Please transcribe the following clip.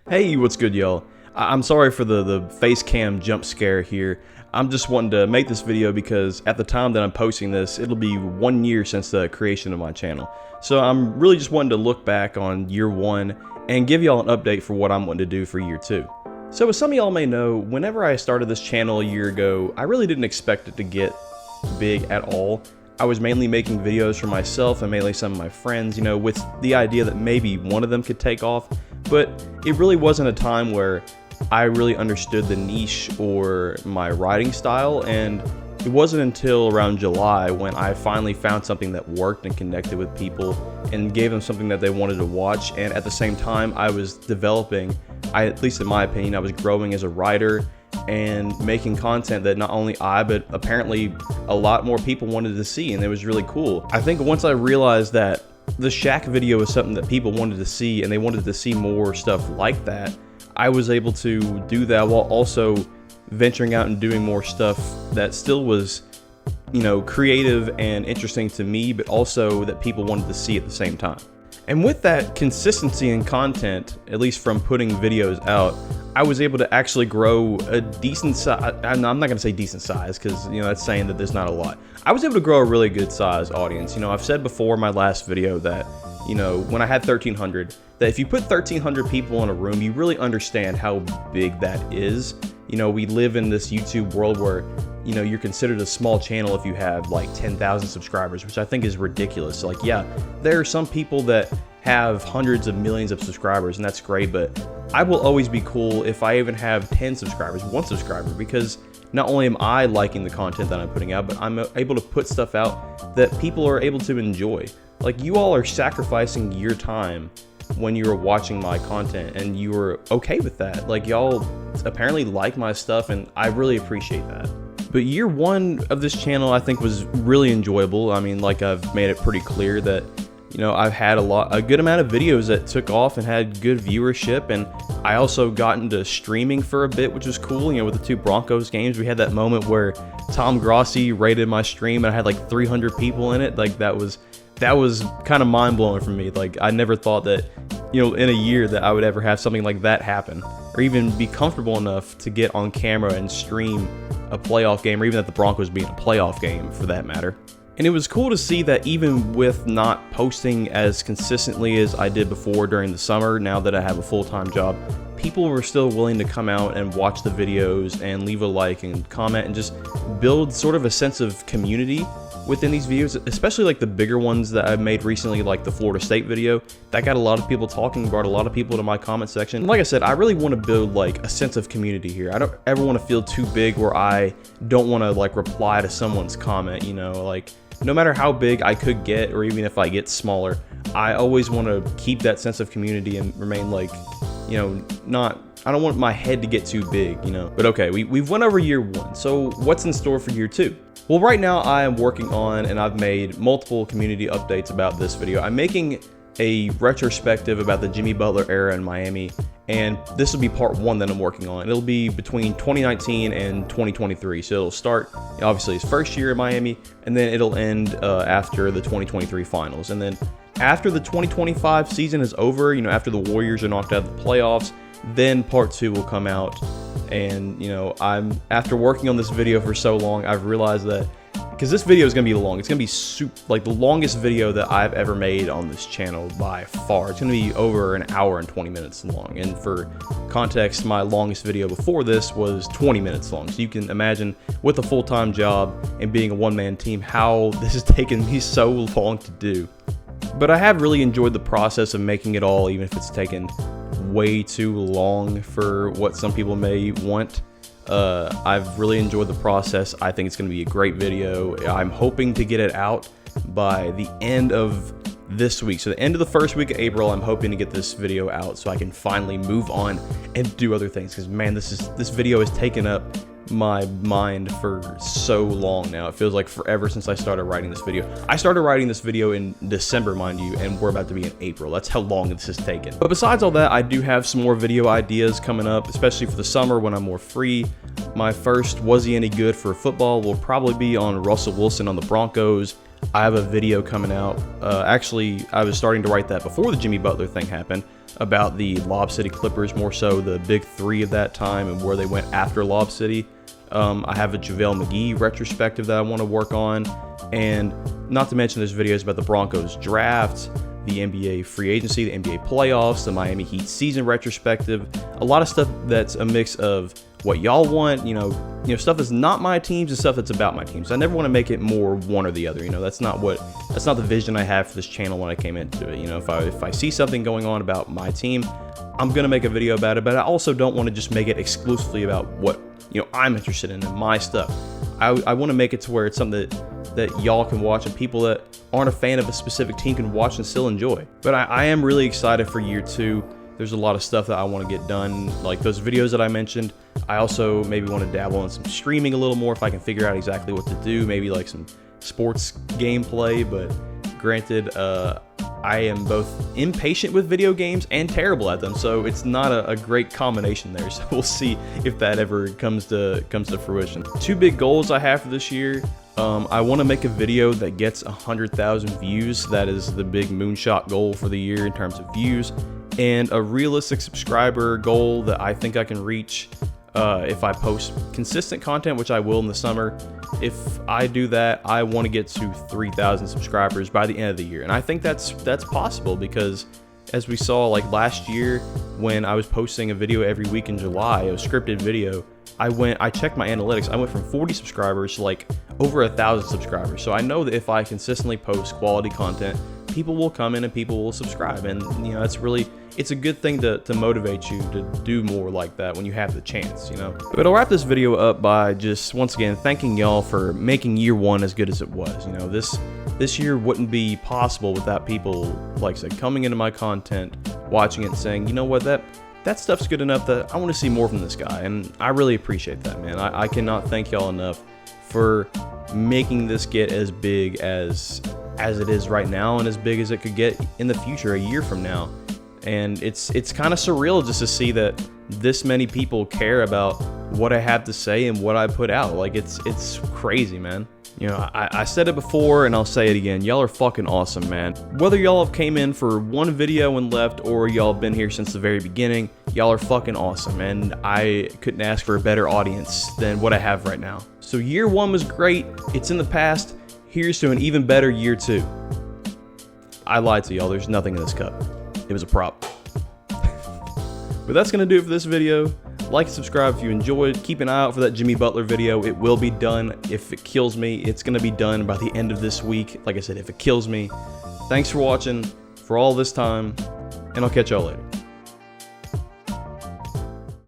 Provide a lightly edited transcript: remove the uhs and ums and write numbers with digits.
Hey, what's good, y'all? I'm sorry for the face cam jump scare here. I'm just wanting to make this video because at the time that I'm posting this, it'll be 1 year since the creation of my channel. So I'm really just wanting to look back on year one and give y'all an update for what I'm wanting to do for year two. So as some of y'all may know, whenever I started this channel a year ago, I really didn't expect it to get big at all. I was mainly making videos for myself and mainly some of my friends, with the idea that maybe one of them could take off. But it really wasn't a time where I really understood the niche or my writing style, and it wasn't until around July when I finally found something that worked and connected with people and gave them something that they wanted to watch. And at the same time, I was developing, at least in my opinion, I was growing as a writer and making content that not only I, but apparently a lot more people wanted to see, and it was really cool. I think once I realized that the Shaq video was something that people wanted to see and they wanted to see more stuff like that, I was able to do that while also venturing out and doing more stuff that still was, creative and interesting to me, but also that people wanted to see at the same time. And with that consistency in content, at least from putting videos out, I was able to actually grow a decent size. I'm not going to say decent size because, that's saying that there's not a lot. I was able to grow a really good size audience. I've said before in my last video that, when I had 1,300, that if you put 1,300 people in a room, you really understand how big that is. We live in this YouTube world where, you're considered a small channel if you have like 10,000 subscribers, which I think is ridiculous. Like, yeah, there are some people that have hundreds of millions of subscribers, and that's great, but I will always be cool if I even have 10 subscribers, 1 subscriber, because not only am I liking the content that I'm putting out, but I'm able to put stuff out that people are able to enjoy. Like, you all are sacrificing your time when you are watching my content, and you are okay with that. Like, y'all apparently like my stuff, and I really appreciate that. But year one of this channel, I think, was really enjoyable. I mean, like, I've made it pretty clear that I've had a good amount of videos that took off and had good viewership, and I also got into streaming for a bit, which was cool. With the 2 Broncos games, we had that moment where Tom Grossi rated my stream and I had like 300 people in it. Like, that was kind of mind-blowing for me. Like, I never thought that, in a year that I would ever have something like that happen, or even be comfortable enough to get on camera and stream a playoff game, or even that the Broncos being a playoff game for that matter. And it was cool to see that even with not posting as consistently as I did before during the summer, now that I have a full-time job, people were still willing to come out and watch the videos and leave a like and comment and just build sort of a sense of community within these videos, especially like the bigger ones that I've made recently, like the Florida State video. That got a lot of people talking, brought a lot of people to my comment section. And like I said, I really want to build like a sense of community here. I don't ever want to feel too big where I don't want to like reply to someone's comment, like no matter how big I could get, or even if I get smaller, I always want to keep that sense of community and remain like, I don't want my head to get too big, But okay, we've went over year one, so what's in store for year two? Well, right now I am working on, and I've made multiple community updates about this video. I'm making a retrospective about the Jimmy Butler era in Miami, and this will be part 1 that I'm working on. It'll be between 2019 and 2023, so it'll start obviously his first year in Miami, and then it'll end after the 2023 finals. And then after the 2025 season is over, after the Warriors are knocked out of the playoffs, then part 2 will come out. And after working on this video for so long, I've realized that, because this video is going to be long, it's going to be like the longest video that I've ever made on this channel by far. It's going to be over an hour and 20 minutes long, and for context, my longest video before this was 20 minutes long. So you can imagine, with a full-time job and being a one-man team, how this has taken me so long to do. But I have really enjoyed the process of making it all, even if it's taken way too long for what some people may want. I've really enjoyed the process. I think it's going to be a great video. I'm hoping to get it out by the end of this week. So the end of the first week of April, I'm hoping to get this video out so I can finally move on and do other things. Because man, this video has taken up my mind for so long now. It feels like forever since I started writing this video. I started writing this video in December, mind you, and we're about to be in April. That's how long this has taken. But besides all that, I do have some more video ideas coming up, especially for the summer when I'm more free. My first Was He Any Good for football will probably be on Russell Wilson on the Broncos. I have a video coming out. Actually, I was starting to write that before the Jimmy Butler thing happened. about the Lob City Clippers, more so the big three of that time and where they went after Lob City. I have a JaVale McGee retrospective that I want to work on, and not to mention there's videos about the Broncos draft, the NBA free agency, the NBA playoffs, the Miami Heat season retrospective, a lot of stuff that's a mix of what y'all want, you know, stuff that's not my teams and stuff that's about my teams. I never want to make it more one or the other. You know, that's not the vision I had for this channel when I came into it. You know, if I see something going on about my team, I'm gonna make a video about it. But I also don't want to just make it exclusively about what, you know, I'm interested in and my stuff. I want to make it to where it's something that y'all can watch and people that aren't a fan of a specific team can watch and still enjoy. But I am really excited for year 2. There's a lot of stuff that I want to get done, like those videos that I mentioned. I also maybe want to dabble in some streaming a little more if I can figure out exactly what to do, maybe like some sports gameplay. But granted, I am both impatient with video games and terrible at them, so it's not a great combination there. So we'll see if that ever comes to fruition. 2 big goals I have for this year. I want to make a video that gets 100,000 views. That is the big moonshot goal for the year in terms of views, and a realistic subscriber goal that I think I can reach if I post consistent content, which I will in the summer. If I do that, I want to get to 3,000 subscribers by the end of the year, and I think that's possible because, as we saw like last year when I was posting a video every week in July, a scripted video, I checked my analytics. I went from 40 subscribers to like over 1,000 subscribers. So I know that if I consistently post quality content, people will come in and people will subscribe. And you know, it's a good thing to motivate you to do more like that when you have the chance, you know. But I'll wrap this video up by just once again thanking y'all for making year 1 as good as it was. You know, this year wouldn't be possible without people, like I said, coming into my content, watching it and saying, you know what, that stuff's good enough that I want to see more from this guy. And I really appreciate that, man. I cannot thank y'all enough for making this get as big as it is right now and as big as it could get in the future, a year from now. And it's kind of surreal just to see that this many people care about what I have to say and what I put out. Like, it's crazy, man. You know, I said it before and I'll say it again. Y'all are fucking awesome, man. Whether y'all have came in for one video and left or y'all have been here since the very beginning, y'all are fucking awesome. And I couldn't ask for a better audience than what I have right now. So year 1 was great. It's in the past. Here's to an even better year 2. I lied to y'all. There's nothing in this cup. It was a prop. But that's going to do it for this video. Like and subscribe if you enjoyed. Keep an eye out for that Jimmy Butler video. It will be done. If it kills me, it's going to be done by the end of this week. Like I said, if it kills me. Thanks for watching for all this time, and I'll catch y'all later.